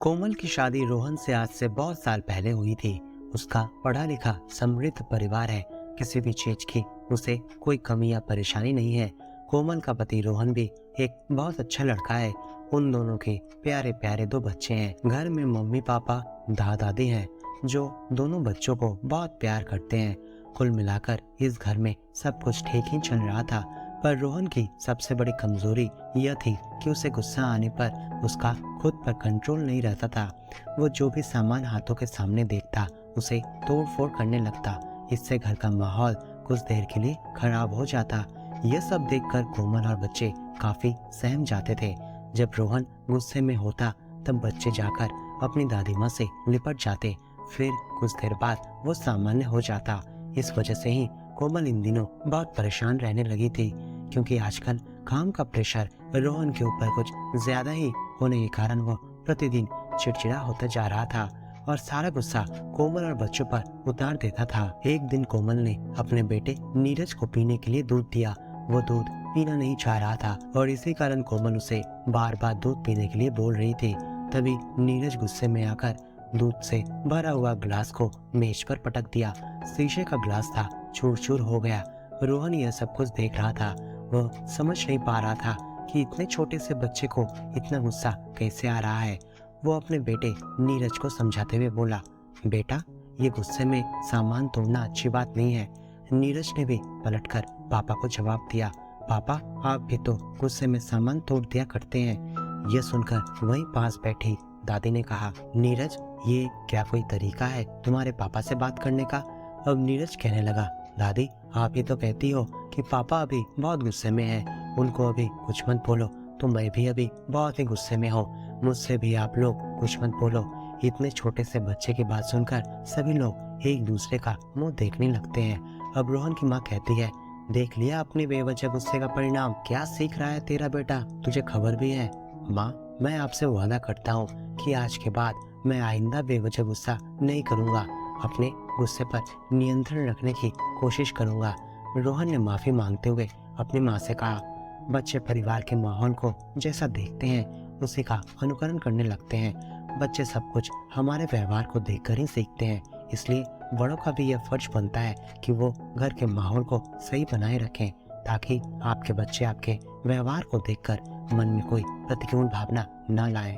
कोमल की शादी रोहन से आज से बहुत साल पहले हुई थी। उसका पढ़ा लिखा समृद्ध परिवार है। किसी भी चीज की उसे कोई कमी या परेशानी नहीं है। कोमल का पति रोहन भी एक बहुत अच्छा लड़का है। उन दोनों के प्यारे प्यारे दो बच्चे हैं। घर में मम्मी पापा दादा दादी हैं जो दोनों बच्चों को बहुत प्यार करते हैं। कुल मिलाकर इस घर में सब कुछ ठीक ही चल रहा था। पर रोहन की सबसे बड़ी कमजोरी यह थी कि उसे गुस्सा आने पर उसका खुद पर कंट्रोल नहीं रहता था। वो जो भी सामान हाथों के सामने देखता उसे तोड़ फोड़ करने लगता। इससे घर का माहौल कुछ देर के लिए खराब हो जाता। यह सब देखकर कोमल और बच्चे काफी सहम जाते थे। जब रोहन गुस्से में होता तब बच्चे जाकर अपनी दादी माँ से लिपट जाते। फिर कुछ देर बाद वो सामान्य हो जाता। इस वजह से ही कोमल इन दिनों बहुत परेशान रहने लगी थी, क्योंकि आजकल काम का प्रेशर रोहन के ऊपर कुछ ज्यादा ही होने के कारण वो प्रतिदिन चिड़चिड़ा होता जा रहा था और सारा गुस्सा कोमल और बच्चों पर उतार देता था। एक दिन कोमल ने अपने बेटे नीरज को पीने के लिए दूध दिया। वो दूध पीना नहीं चाह रहा था और इसी कारण कोमल उसे बार बार दूध पीने के लिए बोल रही थी। तभी नीरज गुस्से में आकर दूध से भरा हुआ गिलास को मेज पर पटक दिया। शीशे का गिलास था, चूर चूर हो गया। रोहन यह सब कुछ देख रहा था। वो समझ नहीं पा रहा था कि इतने छोटे से बच्चे को इतना गुस्सा कैसे आ रहा है। वो अपने बेटे नीरज को समझाते हुए बोला, बेटा ये गुस्से में सामान तोड़ना अच्छी बात नहीं है। नीरज ने भी पलटकर पापा को जवाब दिया, पापा आप भी तो गुस्से में सामान तोड़ दिया करते हैं। यह सुनकर वहीं पास बैठी दादी ने कहा, नीरज ये क्या कोई तरीका है तुम्हारे पापा से बात करने का। अब नीरज कहने लगा, दादी आप ही तो कहती हो कि पापा अभी बहुत गुस्से में हैं, उनको अभी कुछ मत बोलो। तो मैं भी अभी बहुत ही गुस्से में हूँ, मुझसे भी आप लोग कुछ मत बोलो। इतने छोटे से बच्चे की बात सुनकर सभी लोग एक दूसरे का मुंह देखने लगते हैं। अब रोहन की माँ कहती है, देख लिया अपने बेवजह गुस्से का परिणाम, क्या सीख रहा है तेरा बेटा, तुझे खबर भी है। माँ मैं आपसे वादा करता हूँ कि आज के बाद मैं आइंदा बेवजह गुस्सा नहीं करूँगा, अपने गुस्से पर नियंत्रण रखने की कोशिश करूँगा। रोहन ने माफी मांगते हुए अपनी माँ से कहा। बच्चे परिवार के माहौल को जैसा देखते हैं उसी का अनुकरण करने लगते हैं। बच्चे सब कुछ हमारे व्यवहार को देखकर ही सीखते हैं, इसलिए बड़ों का भी यह फर्ज बनता है कि वो घर के माहौल को सही बनाए रखें, ताकि आपके बच्चे आपके व्यवहार को देखकर मन में कोई प्रतिकूल भावना न लाएं।